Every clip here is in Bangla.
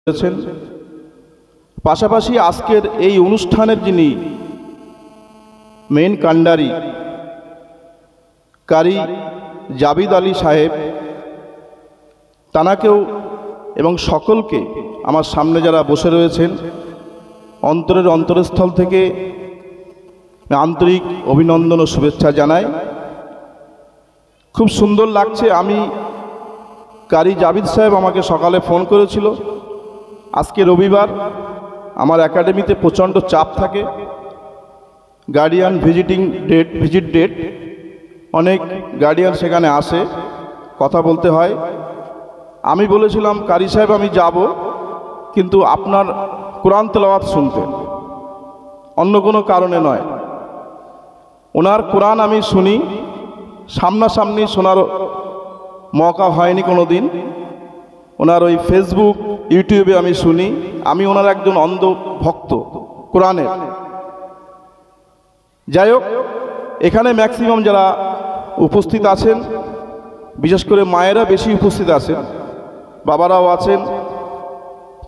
করেছেন। পাশাপাশি আজকের এই অনুষ্ঠানের যিনি মেইন কান্ডারি কারি জাবিদ আলী সাহেব, তানাকেও এবং সকলকে আমার সামনে যারা বসে রয়েছেন অন্তরের অন্তরস্থল থেকে আন্তরিক অভিনন্দন ও শুভেচ্ছা জানাই। খুব সুন্দর লাগছে। আমি কারি জাবিদ সাহেব আমাকে সকালে ফোন করেছিল। আজকে রবিবার, আমার একাডেমিতে প্রচণ্ড চাপ থাকে, গার্ডিয়ান ভিজিট ডেট, অনেক গার্ডিয়ান সেখানে আসে, কথা বলতে হয়। আমি বলেছিলাম কারি সাহেব আমি যাব, কিন্তু আপনার কোরআন তেলাওয়াত শুনতে, অন্য কোনো কারণে নয়। ওনার কোরআন আমি শুনি, সামনাসামনি শোনার মওকা হয়নি কোনো দিন। ওনার ওই ফেসবুক ইউটিউবে আমি শুনি। আমি ওনার একজন অন্ধ ভক্ত কোরআনের। যাই হোক, এখানে ম্যাক্সিমাম যারা উপস্থিত আছেন, বিশেষ করে মায়েরা বেশি উপস্থিত আছেন, বাবারাও আছেন,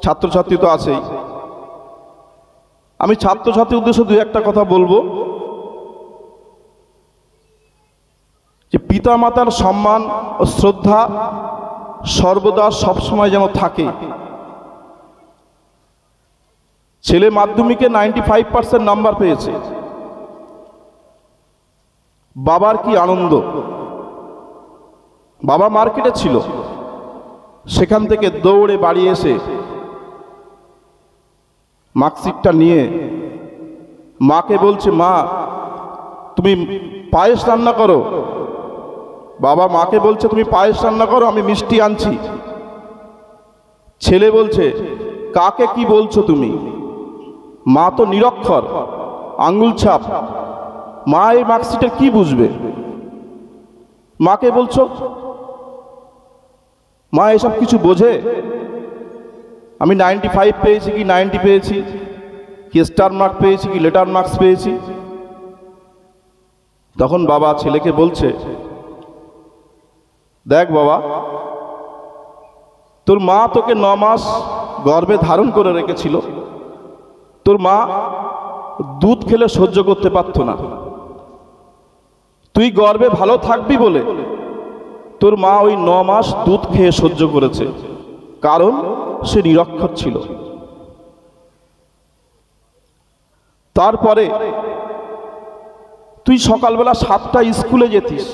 ছাত্রছাত্রী তো আছেই। আমি ছাত্রছাত্রীর উদ্দেশ্যে দু একটা কথা বলবো যে পিতামাতার সম্মান ও শ্রদ্ধা সর্বদা সবসময় যেন থাকে। ছেলে মাধ্যমিকে 95% নাম্বার পেয়েছে, বাবার কি আনন্দ। বাবা মার্কেটে ছিল, সেখান থেকে দৌড়ে বাড়ি এসে মার্কশিটটা নিয়ে মাকে বলছে, মা তুমি পায়েস রান্না করো। বাবা মাকে বলছে তুমি পায়েস রান্না করো, আমি মিষ্টি আনছি। ছেলে বলছে কাকে কি বলছো তুমি? মা তো নিরক্ষর, আঙ্গুল ছাপ, মা এই মার্কশিটের কি বুঝবে? মাকে বলছো, মা এসব কিছু বোঝে? আমি 95 পেয়েছি কি 90 পেয়েছি, কি স্টার মার্ক পেয়েছি কি লেটার মার্কস পেয়েছি? তখন বাবা ছেলেকে বলছে, দেখ বাবা, তোর মা তোকে 9 মাস গর্ভে ধারণ করে রেখেছিল। তোর মা দুধ খেলে সহ্য করতে পারত না। তুই গর্ভে ভালো থাকবি বলে তোর মা ওই 9 মাস দুধ খেয়ে সহ্য করেছে, কারণ সে নিরক্ষর ছিল। তারপরে তুই সকালবেলা 7টায় স্কুলে যেতিস,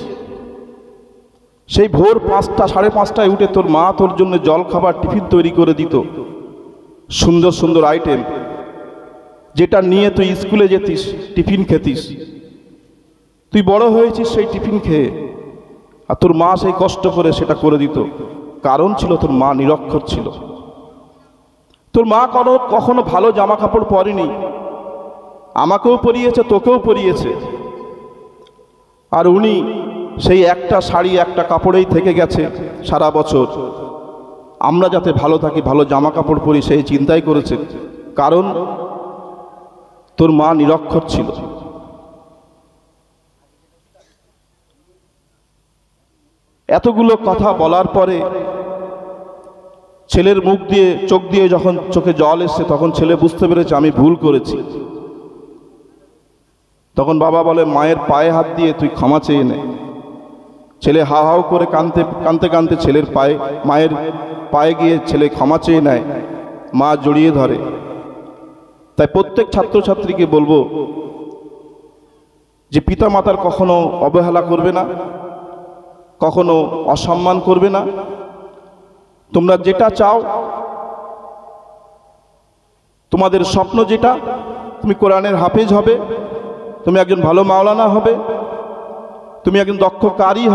সেই ভোর 5টা 5:30টায় উঠে তোর মা তোর জন্য জল খাবার টিফিন তৈরি করে দিত, সুন্দর সুন্দর আইটেম, যেটা নিয়ে তুই স্কুলে যেতিস, টিফিন খেতিস। তুই বড় হয়েছিস সেই টিফিন খেয়ে, আর তোর মা সেই কষ্ট করে সেটা করে দিত, কারণ ছিল তোর মা নিরক্ষর ছিল। তোর মা কখনো ভালো জামা কাপড় পরেনি, আমাকেও পরিয়েছে, তোকেও পরিয়েছে। আর উনি সেই একটা শাড়ি একটা কাপড়েই থেকে গেছে সারা বছর। আমরা যাতে ভালো থাকি, ভালো জামা কাপড় পরি, সেই চিন্তাই করেছে, কারণ তোর মা নিরক্ষর ছিল। এতগুলো কথা বলার পরে ছেলের মুখ দিয়ে চোখ দিয়ে যখন চোখে জল এসছে, তখন ছেলে বুঝতে পেরেছে আমি ভুল করেছি। তখন বাবা বলে, মায়ের পায়ে হাত দিয়ে তুই ক্ষমা চেয়ে নে। ছেলে হাউ হাউ করে কাঁদতে কাঁদতে ছেলের মায়ের পায়ে গিয়ে ছেলে ক্ষমা চেয়ে নেয়, মা জড়িয়ে ধরে। তাই প্রত্যেক ছাত্রছাত্রীকে বলবো যে পিতা মাতার কখনো অবহেলা করবে না, কখনো অসম্মান করবে না। তোমরা যেটা চাও, তোমাদের স্বপ্ন যেটা, তুমি কোরআনের হাফেজ হবে, তুমি একজন ভালো মাওলানা হবে, তুমি একজন দক্ষ কারি হবে।